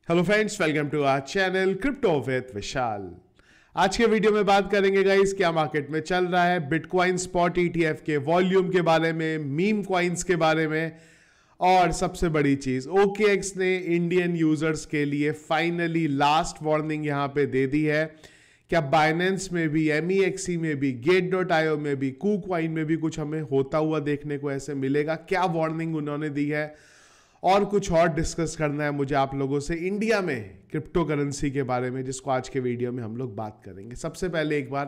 Hello friends, welcome to our channel crypto with Vishal. आज के video में बात करेंगे गाइस क्या मार्केट में चल रहा है, बिटकॉइन स्पॉट ईटीएफ के वॉल्यूम के बारे में, मीम कॉइन्स के बारे में, और सबसे बड़ी चीज OKX ने इंडियन यूजर्स के लिए फाइनली लास्ट वार्निंग यहां पे दे दी है। क्या बाइनेंस में भी, MEXC में भी, Gate.io में भी, KuCoin में भी कुछ हमें होता हुआ देखने को ऐसे मिलेगा? क्या वार्निंग उन्होंने दी है और कुछ और डिस्कस करना है मुझे आप लोगों से इंडिया में क्रिप्टो करेंसी के बारे में, जिसको आज के वीडियो में हम लोग बात करेंगे। सबसे पहले एक बार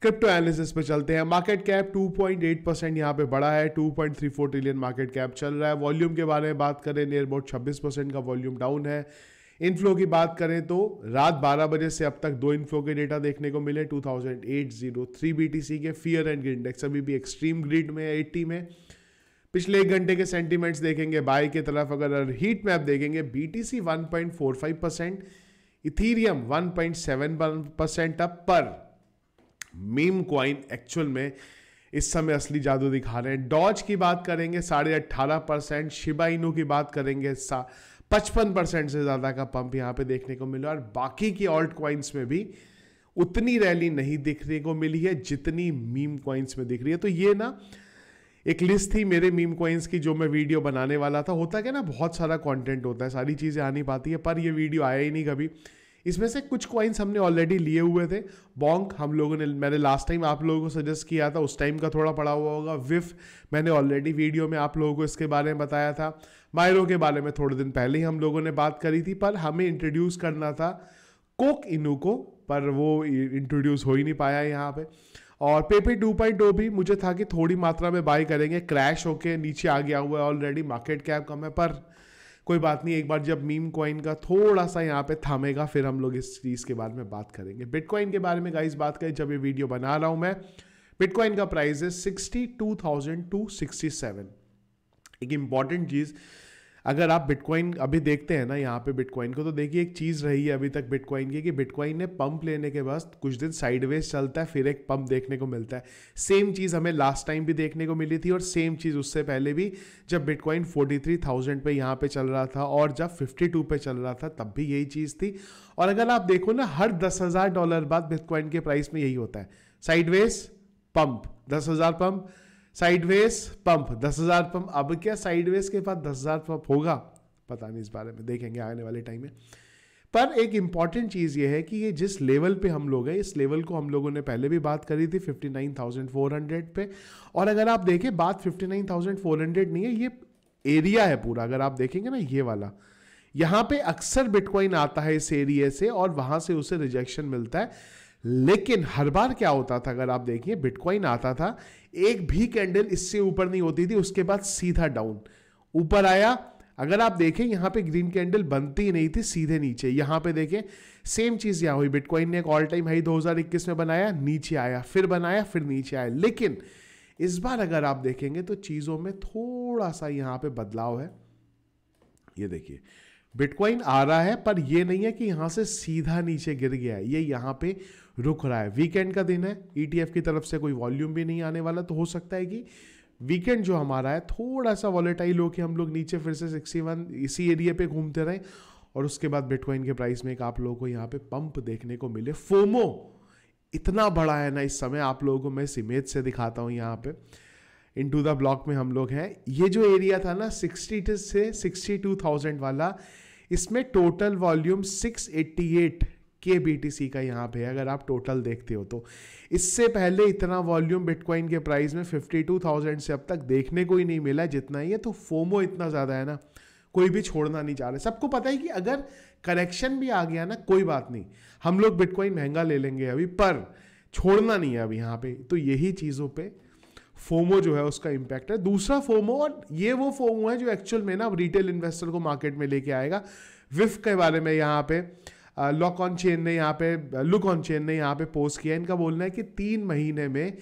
क्रिप्टो एनालिसिस पे चलते हैं। मार्केट कैप 2.8% यहाँ पे बढ़ा है, 2.34 ट्रिलियन मार्केट कैप चल रहा है। वॉल्यूम के बारे में बात करें, नियर अबाउट 26% का वॉल्यूम डाउन है। इनफ्लो की बात करें तो रात 12 बजे से अब तक दो इनफ्लो के डेटा देखने को मिले। 2803 BTC के फियर एंड इंडेक्स अभी भी एक्सट्रीम ग्रिड में 80 में। पिछले एक घंटे के सेंटीमेंट्स देखेंगे बाय की तरफ, अगर हीट मैप देखेंगे BTC 1.45%, इथीरियम 1.7% अप, पर मीम कॉइन एक्चुअल में इस समय असली जादू दिखा रहे हैं। डॉज की बात करेंगे 18.5%, शिबा इनू की बात करेंगे 55% से ज्यादा का पंप यहां पे देखने को मिला। और बाकी की ऑल्ट कॉइन्स में भी उतनी रैली नहीं दिखने को मिली है जितनी मीम कॉइन्स में दिख रही है। तो ये ना एक लिस्ट थी मेरे मीम कॉइन्स की जो मैं वीडियो बनाने वाला था। होता क्या ना, बहुत सारा कंटेंट होता है, सारी चीज़ें आ नहीं पाती है, पर ये वीडियो आया ही नहीं कभी। इसमें से कुछ कॉइन्स हमने ऑलरेडी लिए हुए थे। बॉन्क हम लोगों ने, मैंने लास्ट टाइम आप लोगों को सजेस्ट किया था, उस टाइम का थोड़ा पड़ा हुआ होगा। विफ मैंने ऑलरेडी वीडियो में आप लोगों को इसके बारे में बताया था। मायरो के बारे में थोड़े दिन पहले ही हम लोगों ने बात करी थी, पर हमें इंट्रोड्यूस करना था कोक इनू को, पर वो इंट्रोड्यूस हो ही नहीं पाया यहाँ पे। और पेपे 2.0 भी मुझे था कि थोड़ी मात्रा में बाय करेंगे, क्रैश होके नीचे आ गया हुआ है ऑलरेडी, मार्केट कैप कम है, पर कोई बात नहीं। एक बार जब मीम कॉइन का थोड़ा सा यहाँ पे थमेगा फिर हम लोग इस चीज़ के बारे में बात करेंगे। बिटकॉइन के बारे में गाइस बात करें, जब ये वीडियो बना रहा हूँ मैं, बिटकॉइन का प्राइस है 62,267। एक इंपॉर्टेंट चीज़, अगर आप बिटकॉइन अभी देखते हैं ना यहाँ पे बिटकॉइन को, तो देखिए एक चीज़ रही है अभी तक बिटकॉइन की कि बिटकॉइन ने पंप लेने के बाद कुछ दिन साइडवेज चलता है, फिर एक पंप देखने को मिलता है। सेम चीज़ हमें लास्ट टाइम भी देखने को मिली थी, और सेम चीज़ उससे पहले भी, जब बिटकॉइन 43,000 पे यहाँ पे चल रहा था और जब 52 पे चल रहा था तब भी यही चीज़ थी। और अगर आप देखो ना, हर $10,000 बाद बिटकॉइन के प्राइस में यही होता है, sideways pump, 10,000 pump, sideways pump, 10,000 pump. अब क्या साइडवेज के बाद 10,000 पंप होगा, पता नहीं, इस बारे में देखेंगे आने वाले टाइम में। पर एक इंपॉर्टेंट चीज ये है कि ये जिस लेवल पे हम लोग हैं, इस लेवल को हम लोगों ने पहले भी बात करी थी 59,400 पे। और अगर आप देखें, बात 59,400 नहीं है, ये एरिया है पूरा। अगर आप देखेंगे ना, ये वाला, यहां पे अक्सर बिटकॉइन आता है इस एरिया से और वहां से उसे रिजेक्शन मिलता है। लेकिन हर बार क्या होता था, अगर आप देखिए, बिटकॉइन आता था, एक भी कैंडल इससे ऊपर नहीं होती थी, उसके बाद सीधा डाउन, ऊपर आया। अगर आप देखें यहां पे ग्रीन कैंडल बनती ही नहीं थी, सीधे नीचे। यहां पे देखें सेम चीज यहां हुई, बिटकॉइन ने एक ऑल टाइम हाई 2021 में बनाया, नीचे आया, फिर बनाया, फिर नीचे आया। लेकिन इस बार अगर आप देखेंगे तो चीजों में थोड़ा सा यहां पे बदलाव है। ये देखिए, बिटकॉइन आ रहा है, पर ये नहीं है कि यहां से सीधा नीचे गिर गया है, ये यहां पे रुक रहा है। वीकेंड का दिन है, ETF की तरफ से कोई वॉल्यूम भी नहीं आने वाला, तो हो सकता है कि वीकेंड जो हमारा है थोड़ा सा वॉलेटाइल हो कि हम लोग नीचे फिर से 61 इसी एरिया पे घूमते रहें, और उसके बाद बिटकॉइन के प्राइस में एक आप लोगों को यहाँ पे पंप देखने को मिले। फोमो इतना बड़ा है ना इस समय, आप लोगों को मैं इस इमेज से दिखाता हूँ। यहाँ पे इनटू द ब्लॉक में हम लोग हैं, ये जो एरिया था ना 60 से 62,000 वाला, इसमें टोटल वॉल्यूम 688 के BTC का यहाँ पे, अगर आप टोटल देखते हो तो। इससे पहले इतना वॉल्यूम बिटकॉइन के प्राइस में 52,000 से अब तक देखने को ही नहीं मिला जितना ही है। तो फोमो इतना ज्यादा है ना, कोई भी छोड़ना नहीं चाह रहे। सबको पता है कि अगर करेक्शन भी आ गया ना, कोई बात नहीं, हम लोग बिटकॉइन महंगा ले लेंगे अभी, पर छोड़ना नहीं है अभी यहाँ पे। तो यही चीजों पे फोमो जो है उसका इंपैक्ट है। दूसरा फोमो, और ये वो फोमो है जो एक्चुअल में ना रिटेल इन्वेस्टर को मार्केट में लेके आएगा। विफ के बारे में यहाँ पे लुक ऑन चेन ने यहाँ पे पोस्ट किया। इनका बोलना है कि 3 महीने में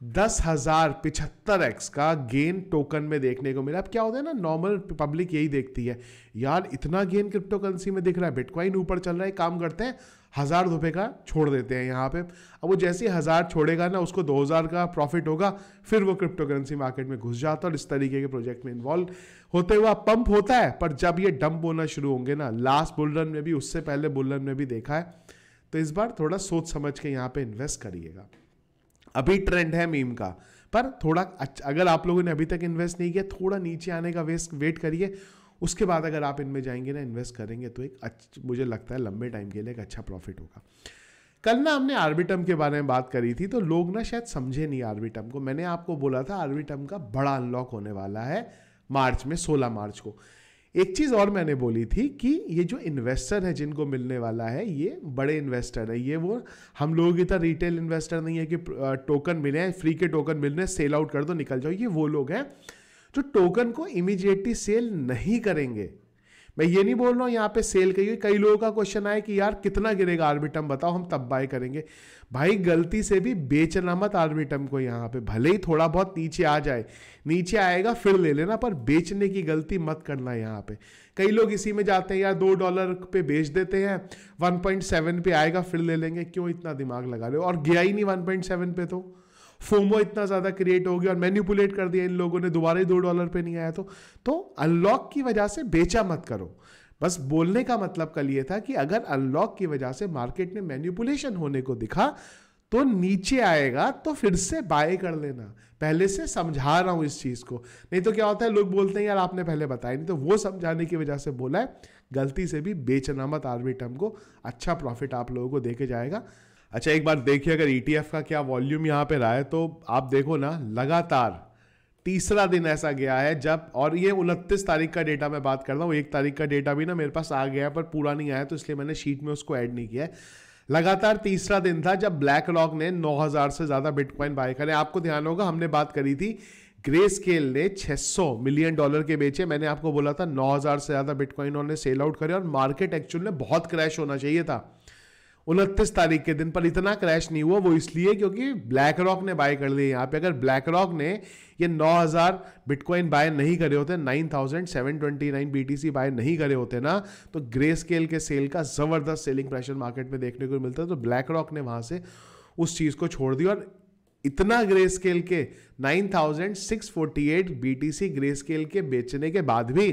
10,075x का गेन टोकन में देखने को मिला। अब क्या होता है ना, नॉर्मल पब्लिक यही देखती है, यार इतना गेन क्रिप्टो करेंसी में दिख रहा है, बिटकॉइन ऊपर चल रहा है, काम करते हैं 1,000 रुपए का छोड़ देते हैं यहाँ पे। अब वो जैसे ही 1,000 छोड़ेगा ना, उसको 2,000 का प्रॉफिट होगा, फिर वो क्रिप्टो करेंसी मार्केट में घुस जाता है और इस तरीके के प्रोजेक्ट में इन्वॉल्व होते हुआ पंप होता है। पर जब ये डंप होना शुरू होंगे ना, लास्ट बुल रन में भी, उससे पहले बुल रन में भी देखा है, तो इस बार थोड़ा सोच समझ के यहाँ पे इन्वेस्ट करिएगा। अभी ट्रेंड है मीम का, पर थोड़ा अगर आप लोगों ने अभी तक इन्वेस्ट नहीं किया, थोड़ा नीचे आने का वेट करिए, उसके बाद अगर आप इनमें जाएंगे ना, इन्वेस्ट करेंगे, तो एक मुझे लगता है लंबे टाइम के लिए एक अच्छा प्रॉफिट होगा। कल ना हमने आर्बिटम के बारे में बात करी थी, तो लोग ना शायद समझे नहीं आर्बिटम को। मैंने आपको बोला था आर्बिटम का बड़ा अनलॉक होने वाला है मार्च में, 16 मार्च को। एक चीज और मैंने बोली थी कि ये जो इन्वेस्टर है जिनको मिलने वाला है, ये बड़े इन्वेस्टर है, ये वो हम लोगों की तरह रिटेल इन्वेस्टर नहीं है कि टोकन मिले हैं, फ्री के टोकन मिल रहे हैं, सेल आउट कर दो निकल जाओ। ये वो लोग हैं जो टोकन को इमीडिएटली सेल नहीं करेंगे। मैं ये नहीं बोल रहा हूं यहां पे सेल करिए। कई लोगों का क्वेश्चन आया कि यार कितना गिरेगा आर्बिटम, बताओ हम तब बाय करेंगे। भाई गलती से भी बेचना मत आर्बिटम को यहां पे, भले ही थोड़ा बहुत नीचे आ जाए, नीचे आएगा फिर ले लेना, पर बेचने की गलती मत करना यहां पे। कई लोग इसी में जाते हैं, यार $2 पे बेच देते हैं, 1.7 पे आएगा फिर ले लेंगे। क्यों इतना दिमाग लगा रहे हो? और गया ही नहीं 1.7 पे, तो फोमो इतना ज्यादा क्रिएट हो गया और मैनिपुलेट कर दिया इन लोगों ने, दोबारा ही $2 पे नहीं आया। तो अनलॉक की वजह से बेचा मत करो। बस बोलने का मतलब कल ये था कि अगर अनलॉक की वजह से मार्केट में मैनिपुलेशन होने को दिखा तो नीचे आएगा तो फिर से बाय कर लेना। पहले से समझा रहा हूं इस चीज को, नहीं तो क्या होता है लोग बोलते हैं यार आपने पहले बताया नहीं, तो वो समझाने की वजह से बोला है। गलती से भी बेचना मत आर्बिटम को, अच्छा प्रॉफिट आप लोगों को देके जाएगा। अच्छा एक बार देखिए अगर ETF का क्या वॉल्यूम यहाँ पे रहा है, तो आप देखो ना लगातार तीसरा दिन ऐसा गया है जब, और ये 29 तारीख का डेटा मैं बात कर रहा हूँ, 1 तारीख का डेटा भी ना मेरे पास आ गया है पर पूरा नहीं आया, तो इसलिए मैंने शीट में उसको ऐड नहीं किया है। लगातार तीसरा दिन था जब ब्लैक रॉक ने 9,000 से ज्यादा बिटकॉइन बाय करे। आपको ध्यान होगा हमने बात करी थी ग्रे स्केल ने $600 मिलियन के बेचे। मैंने आपको बोला था 9,000 से ज्यादा बिटकॉइन उन्होंने सेल आउट करे और मार्केट एक्चुअल में बहुत क्रैश होना चाहिए था 29 तारीख के दिन, पर इतना क्रैश नहीं हुआ। वो इसलिए क्योंकि ब्लैक रॉक ने बाय कर लिए। यहाँ पे अगर ब्लैक रॉक ने ये 9,000 बिटकॉइन बाय नहीं करे होते, 9,729 BTC बाय नहीं करे होते ना, तो ग्रे स्केल के सेल का जबरदस्त सेलिंग प्रेशर मार्केट में देखने को मिलता है। तो ब्लैक रॉक ने वहां से उस चीज को छोड़ दिया और इतना ग्रे स्केल के 9,648 BTC ग्रे स्केल के बेचने के बाद भी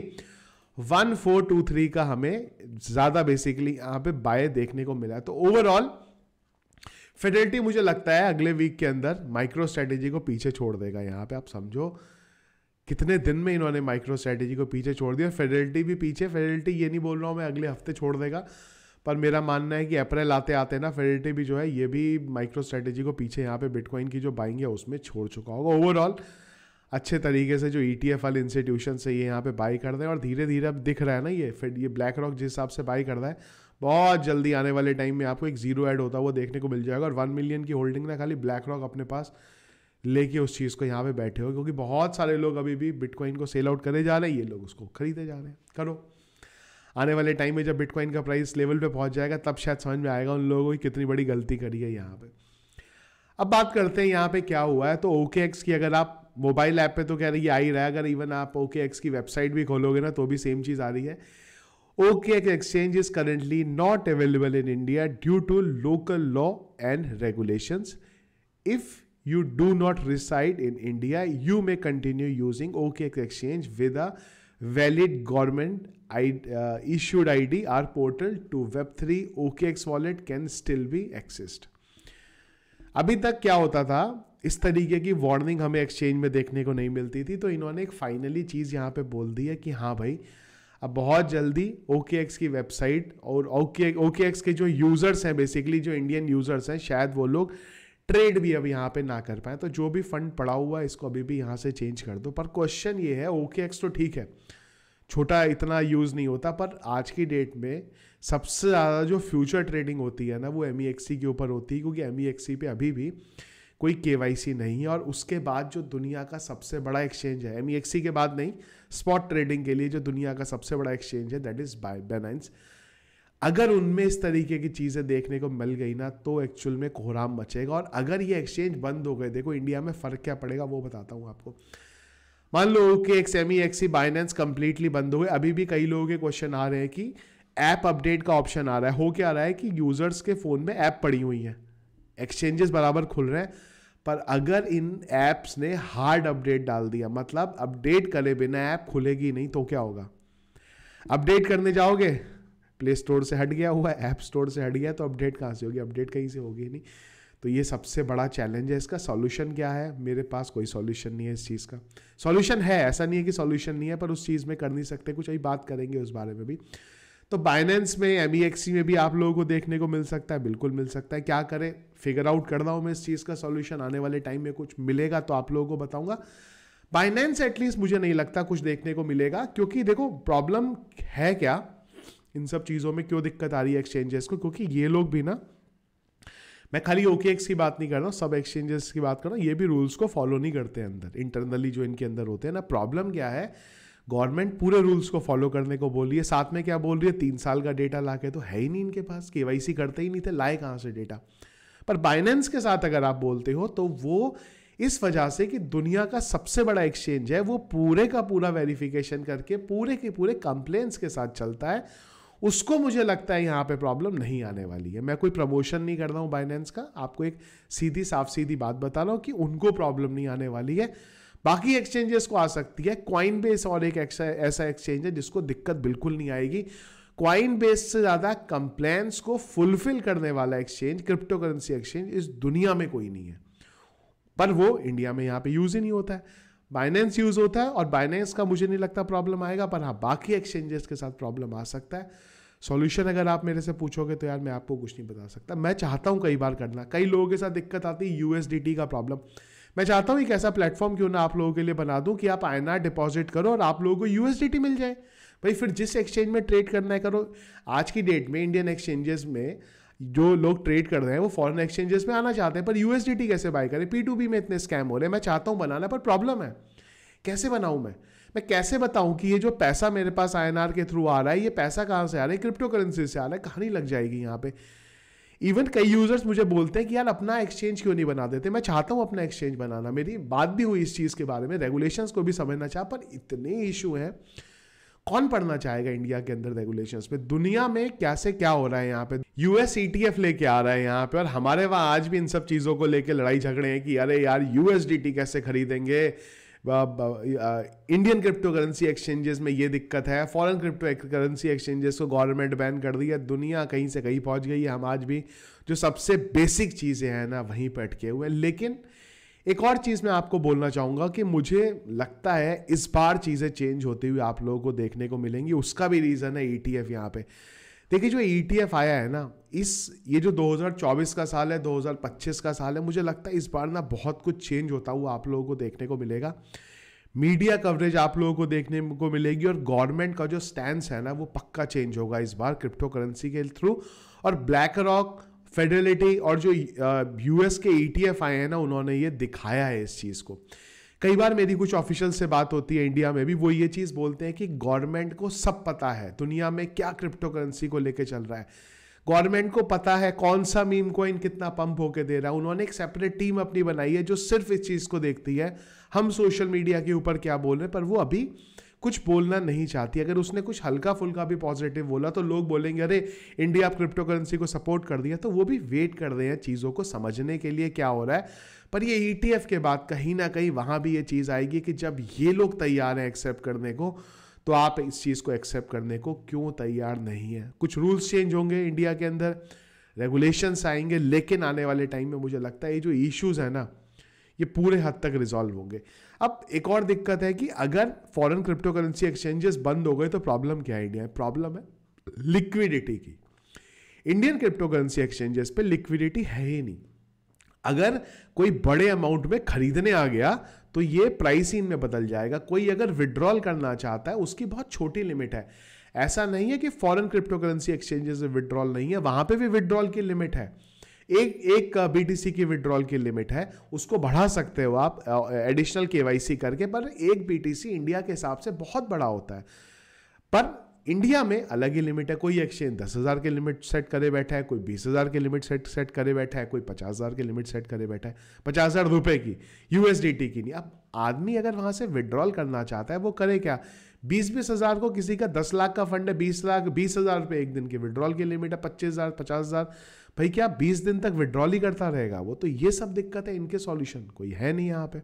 1423 का हमें ज्यादा बेसिकली यहां पे बाय देखने को मिला। तो ओवरऑल फिडेलिटी मुझे लगता है अगले वीक के अंदर माइक्रो स्ट्रेटेजी को पीछे छोड़ देगा। यहां पे आप समझो कितने दिन में इन्होंने माइक्रो स्ट्रेटेजी को पीछे छोड़ दिया, फिडेलिटी भी पीछे। फिडेलिटी ये नहीं बोल रहा हूं मैं अगले हफ्ते छोड़ देगा, पर मेरा मानना है कि अप्रैल आते आते ना फिडेलिटी भी जो है ये भी माइक्रो स्ट्रेटेजी को पीछे यहाँ पे बिटकॉइन की जो बाइंग है उसमें छोड़ चुका होगा। ओवरऑल अच्छे तरीके से जो ETF वाले इंस्टीट्यूशन से ये यहाँ पे बाई कर रहे हैं और धीरे धीरे अब दिख रहा है ना, ये ब्लैक रॉक जिस हिसाब से बाई कर रहा है, बहुत जल्दी आने वाले टाइम में आपको एक जीरो ऐड होता हुआ देखने को मिल जाएगा। और 1 मिलियन की होल्डिंग ना खाली ब्लैक रॉक अपने पास लेके उस चीज़ को यहाँ पे बैठे हो, क्योंकि बहुत सारे लोग अभी भी बिटकॉइन को सेल आउट करे जा रहे हैं, ये लोग उसको खरीदे जा रहे हैं। करो आने वाले टाइम में जब बिटकॉइन का प्राइस लेवल पे पहुंच जाएगा तब शायद समझ में आएगा उन लोगों की कितनी बड़ी गलती करी है यहाँ पे। अब बात करते हैं यहाँ पे क्या हुआ है। तो OKX की अगर आप मोबाइल ऐप पे तो कह रही है आ ही रहा है, अगर इवन आप OKX की वेबसाइट भी खोलोगे ना तो भी सेम चीज आ रही है। OKX exchange is currently not available in India due to local law and regulations. If you do not reside in India, you may continue using OKX exchange with a valid government issued ID or portal to Web3 OKX wallet can still be accessed. अभी तक क्या होता था, इस तरीके की warning हमें exchange में देखने को नहीं मिलती थी, तो इन्होंने एक फाइनली चीज यहाँ पे बोल दी है कि हाँ भाई अब बहुत जल्दी OKX की वेबसाइट और OKX के जो यूजर्स हैं, बेसिकली जो इंडियन यूजर्स हैं, शायद वो लोग ट्रेड भी अब यहाँ पे ना कर पाए। तो जो भी फंड पड़ा हुआ है इसको अभी भी यहाँ से चेंज कर दो। पर क्वेश्चन ये है, OKX तो ठीक है छोटा इतना यूज नहीं होता, पर आज की डेट में सबसे ज़्यादा जो फ्यूचर ट्रेडिंग होती है ना वो MEXC के ऊपर होती है, क्योंकि MEXC पे अभी भी कोई KYC नहीं है। और उसके बाद जो दुनिया का सबसे बड़ा एक्सचेंज है, MEXC के बाद नहीं, स्पॉट ट्रेडिंग के लिए जो दुनिया का सबसे बड़ा एक्सचेंज है दैट इज बाइनांस। अगर उनमें इस तरीके की चीज़ें देखने को मिल गई ना तो एक्चुअल में कोहराम मचेगा। और अगर ये एक्सचेंज बंद हो गए, देखो इंडिया में फ़र्क क्या पड़ेगा वो बताता हूँ आपको। मान लो कि एक सेमी एक्सी बाइनेंस कंप्लीटली बंद हो गए, अभी भी कई लोगों के क्वेश्चन आ रहे हैं कि ऐप अपडेट का ऑप्शन आ रहा है। हो क्या रहा है कि यूजर्स के फ़ोन में ऐप पड़ी हुई हैं, एक्सचेंजेस बराबर खुल रहे हैं, पर अगर इन ऐप्स ने हार्ड अपडेट डाल दिया, मतलब अपडेट करे बिना ऐप खुलेगी नहीं, तो क्या होगा? अपडेट करने जाओगे, प्ले स्टोर से हट गया हुआ है, ऐप स्टोर से हट गया, तो अपडेट कहाँ से होगी? अपडेट कहीं से होगी नहीं। तो ये सबसे बड़ा चैलेंज है। इसका सॉल्यूशन क्या है? मेरे पास कोई सॉल्यूशन नहीं है इस चीज़ का। सॉल्यूशन है, ऐसा नहीं है कि सॉल्यूशन नहीं है, पर उस चीज़ में कर नहीं सकते कुछ, अभी बात करेंगे उस बारे में भी। तो बाइनेंस में, MEXC में भी आप लोगों को देखने को मिल सकता है, बिल्कुल मिल सकता है। क्या करें, फिगर आउट कर रहा हूँ मैं इस चीज़ का सॉल्यूशन, आने वाले टाइम में कुछ मिलेगा तो आप लोगों को बताऊंगा। बाइनेंस एटलीस्ट मुझे नहीं लगता कुछ देखने को मिलेगा, क्योंकि देखो प्रॉब्लम है क्या इन सब चीज़ों में, क्यों दिक्कत आ रही है एक्सचेंजेस को, क्योंकि ये लोग भी ना, मैं खाली OKX की बात नहीं कर रहा हूँ, सब एक्सचेंजेस की बात कर रहा हूँ, ये भी रूल्स को फॉलो नहीं करते अंदर, इंटरनली जो इनके अंदर होते हैं ना। प्रॉब्लम क्या है, गवर्नमेंट पूरे रूल्स को फॉलो करने को बोल रही है, साथ में क्या बोल रही है, 3 साल का डेटा लाके, तो है ही नहीं इनके पास, KYC करते ही नहीं थे, लाए कहाँ से डेटा। पर बाइनेंस के साथ अगर आप बोलते हो तो वो इस वजह से कि दुनिया का सबसे बड़ा एक्सचेंज है, वो पूरे का पूरा वेरिफिकेशन करके पूरे के पूरे कंप्लेंट्स के साथ चलता है, उसको मुझे लगता है यहाँ पे प्रॉब्लम नहीं आने वाली है। मैं कोई प्रमोशन नहीं कर रहा हूँ बाइनेंस का, आपको एक सीधी साफ सीधी बात बता रहा हूँ कि उनको प्रॉब्लम नहीं आने वाली है। बाकी एक्सचेंजेस को आ सकती है। कॉइनबेस और एक ऐसा एक्सचेंज है जिसको दिक्कत बिल्कुल नहीं आएगी। कॉइनबेस से ज्यादा कंप्लेंट्स को फुलफिल करने वाला एक्सचेंज, क्रिप्टो करेंसी एक्सचेंज इस दुनिया में कोई नहीं है, पर वो इंडिया में यहाँ पे यूज ही नहीं होता है। बाइनेंस यूज होता है और बाइनेंस का मुझे नहीं लगता प्रॉब्लम आएगा, पर हाँ बाकी एक्सचेंजेस के साथ प्रॉब्लम आ सकता है। सॉल्यूशन अगर आप मेरे से पूछोगे तो यार मैं आपको कुछ नहीं बता सकता। मैं चाहता हूँ कई बार करना, कई लोगों के साथ दिक्कत आती है USDT का प्रॉब्लम। मैं चाहता हूँ एक ऐसा प्लेटफॉर्म क्यों ना आप लोगों के लिए बना दूं कि आप INR डिपॉजिट करो और आप लोगों को USDT मिल जाए। भाई फिर जिस एक्सचेंज में ट्रेड करना है करो। आज की डेट में इंडियन एक्सचेंजेस में जो लोग ट्रेड कर रहे हैं वो फॉरेन एक्सचेंजेस में आना चाहते हैं, पर USDT कैसे बाय करें? P2P में इतने स्कैम हो रहे हैं। मैं चाहता हूँ बनाना, पर प्रॉब्लम है कैसे बनाऊं मैं कैसे बताऊं कि ये जो पैसा मेरे पास INR के थ्रू आ रहा है, ये पैसा कहां से आ रहा है? क्रिप्टो करेंसी से आ रहा है। कहानी लग जाएगी यहाँ पे। इवन कई यूजर्स मुझे बोलते हैं कि यार अपना एक्सचेंज क्यों नहीं बना देते। मैं चाहता हूं अपना एक्सचेंज बनाना, मेरी बात भी हुई इस चीज के बारे में, रेगुलेशंस को भी समझना चाह, पर इतने इशू हैं, कौन पढ़ना चाहेगा इंडिया के अंदर रेगुलेशंस पे? दुनिया में क्या से क्या हो रहा है यहाँ पे। US ETF लेके आ रहा है यहाँ पे, और हमारे वहां आज भी इन सब चीजों को लेके लड़ाई झगड़े हैं कि अरे यार USDT कैसे खरीदेंगे, इंडियन क्रिप्टो करेंसी एक्सचेंजेस में ये दिक्कत है, फॉरेन क्रिप्टो करेंसी एक्सचेंजेस को गवर्नमेंट बैन कर दी है। दुनिया कहीं से कहीं पहुंच गई है, हम आज भी जो सबसे बेसिक चीज़ें हैं ना वहीं पर अटके हुए। लेकिन एक और चीज़ मैं आपको बोलना चाहूँगा कि मुझे लगता है इस बार चीज़ें चेंज होती हुई आप लोगों को देखने को मिलेंगी। उसका भी रीज़न है ETF यहाँ पे। देखिए जो ETF आया है ना, ये जो 2024 का साल है, 2025 का साल है, मुझे लगता है इस बार ना बहुत कुछ चेंज होता हुआ आप लोगों को देखने को मिलेगा। मीडिया कवरेज आप लोगों को देखने को मिलेगी, और गवर्नमेंट का जो स्टैंड है ना वो पक्का चेंज होगा इस बार क्रिप्टो करेंसी के थ्रू। और ब्लैक रॉक, फेडरलिटी और जो US के ETF आए हैं ना, उन्होंने ये दिखाया है इस चीज़ को। कई बार मेरी कुछ ऑफिशियल से बात होती है इंडिया में भी, वो ये चीज़ बोलते हैं कि गवर्नमेंट को सब पता है दुनिया में क्या क्रिप्टो करेंसी को लेके चल रहा है। गवर्नमेंट को पता है कौन सा मीम कॉइन कितना पंप होके दे रहा है। उन्होंने एक सेपरेट टीम अपनी बनाई है जो सिर्फ इस चीज़ को देखती है हम सोशल मीडिया के ऊपर क्या बोल रहे हैं, पर वो अभी कुछ बोलना नहीं चाहती। अगर उसने कुछ हल्का फुल्का भी पॉजिटिव बोला तो लोग बोलेंगे अरे इंडिया क्रिप्टो करेंसी को सपोर्ट कर दिया। तो वो भी वेट कर रहे हैं चीज़ों को समझने के लिए क्या हो रहा है। पर ये ETF के बाद कहीं ना कहीं वहाँ भी ये चीज़ आएगी कि जब ये लोग तैयार हैं एक्सेप्ट करने को, तो आप इस चीज़ को एक्सेप्ट करने को क्यों तैयार नहीं है। कुछ रूल्स चेंज होंगे इंडिया के अंदर, रेगुलेशंस आएंगे, लेकिन आने वाले टाइम में मुझे लगता है ये जो इश्यूज है ना ये पूरे हद तक रिजॉल्व होंगे। अब एक और दिक्कत है कि अगर फॉरेन क्रिप्टो करेंसी एक्सचेंजेस बंद हो गए तो प्रॉब्लम क्या है इंडिया में? प्रॉब्लम है लिक्विडिटी की। इंडियन क्रिप्टो करेंसी एक्सचेंजेस पे लिक्विडिटी है ही नहीं। अगर कोई बड़े अमाउंट में खरीदने आ गया तो ये प्राइसिंग में बदल जाएगा। कोई अगर विड्रॉल करना चाहता है उसकी बहुत छोटी लिमिट है। ऐसा नहीं है कि फॉरेन क्रिप्टो करेंसी एक्सचेंजेस में विड्रॉल नहीं है, वहां पे भी विड्रॉल की लिमिट है। एक BTC की विड्रॉल की लिमिट है, उसको बढ़ा सकते हो आप एडिशनल KYC करके, पर एक BTC इंडिया के हिसाब से बहुत बड़ा होता है। पर इंडिया में अलग ही लिमिट है, कोई एक्सचेंज 10,000 के लिमिट सेट करे बैठा है, कोई 20,000 के लिमिट सेट करे बैठा है, कोई 50,000 के लिमिट सेट करे बैठा है, 50,000 रुपए की, USDT की नहीं। अब आदमी अगर वहां से विड्रॉल करना चाहता है वो करे क्या, 20,000 को, किसी का 10 लाख का फंड है, 20,000 रुपए एक दिन के विड्रॉल की लिमिट है, 25,000 50,000, भाई क्या 20 दिन तक विड्रॉल ही करता रहेगा वो? तो ये सब दिक्कत है, इनके सॉल्यूशन कोई है नहीं यहाँ पे।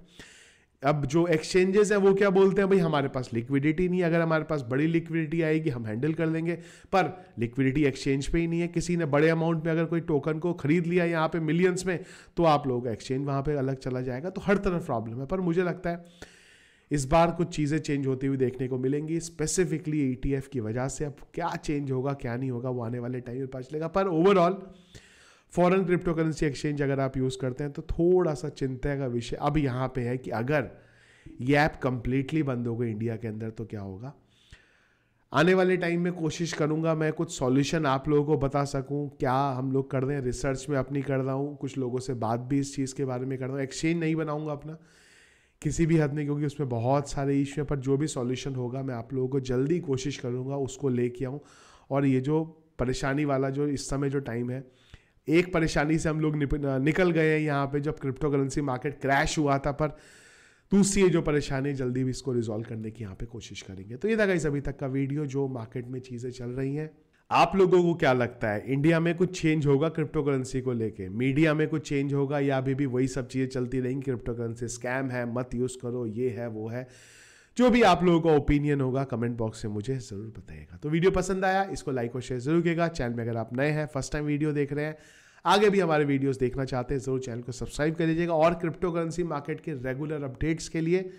अब जो एक्सचेंजेस है वो क्या बोलते हैं, भाई हमारे पास लिक्विडिटी नहीं है, अगर हमारे पास बड़ी लिक्विडिटी आएगी हम हैंडल कर लेंगे, पर लिक्विडिटी एक्सचेंज पे ही नहीं है। किसी ने बड़े अमाउंट में अगर कोई टोकन को खरीद लिया यहाँ पे मिलियंस में, तो आप लोगों का एक्सचेंज वहाँ पे अलग चला जाएगा। तो हर तरफ प्रॉब्लम है, पर मुझे लगता है इस बार कुछ चीज़ें चेंज होती हुई देखने को मिलेंगी, स्पेसिफिकली ETF की वजह से। अब क्या चेंज होगा क्या नहीं होगा वो आने वाले टाइम में पता चलेगा, पर overall foreign crypto currency exchange अगर आप यूज़ करते हैं तो थोड़ा सा चिंता का विषय अब यहाँ पे है कि अगर ये ऐप कंप्लीटली बंद हो गई इंडिया के अंदर तो क्या होगा। आने वाले टाइम में कोशिश करूँगा मैं कुछ सॉल्यूशन आप लोगों को बता सकूँ, क्या हम लोग कर रहे हैं, रिसर्च में अपनी कर रहा हूँ, कुछ लोगों से बात भी इस चीज़ के बारे में कर रहा हूँ। एक्सचेंज नहीं बनाऊँगा अपना किसी भी हद में, क्योंकि उसमें बहुत सारे इश्यू हैं, पर जो भी सॉल्यूशन होगा मैं आप लोगों को जल्दी कोशिश करूँगा उसको लेके आऊँ। और ये जो परेशानी वाला जो इस समय जो टाइम है, एक परेशानी से हम लोग निकल गए हैं यहाँ पे जब क्रिप्टो करेंसी मार्केट क्रैश हुआ था, पर दूसरी जो परेशानी जल्दी भी इसको रिजॉल्व करने की यहाँ पे कोशिश करेंगे। तो ये था गाइस अभी तक का वीडियो, जो मार्केट में चीज़ें चल रही हैं। आप लोगों को क्या लगता है, इंडिया में कुछ चेंज होगा क्रिप्टो करेंसी को लेके, मीडिया में कुछ चेंज होगा, या अभी भी वही सब चीज़ें चलती रहेंगी, क्रिप्टो करेंसी स्कैम है, मत यूज़ करो, ये है वो है? जो भी आप लोगों का ओपिनियन होगा कमेंट बॉक्स में मुझे ज़रूर बताइएगा। तो वीडियो पसंद आया इसको लाइक और शेयर जरूर कीजिएगा। चैनल में अगर आप नए हैं, फर्स्ट टाइम वीडियो देख रहे हैं, आगे भी हमारे वीडियोस देखना चाहते हैं, जरूर चैनल को सब्सक्राइब कर लीजिएगा। और क्रिप्टो करेंसी मार्केट के रेगुलर अपडेट्स के लिए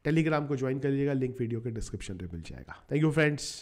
टेलीग्राम को ज्वाइन कर लीजिएगा, लिंक वीडियो के डिस्क्रिप्शन में मिल जाएगा। Thank you friends.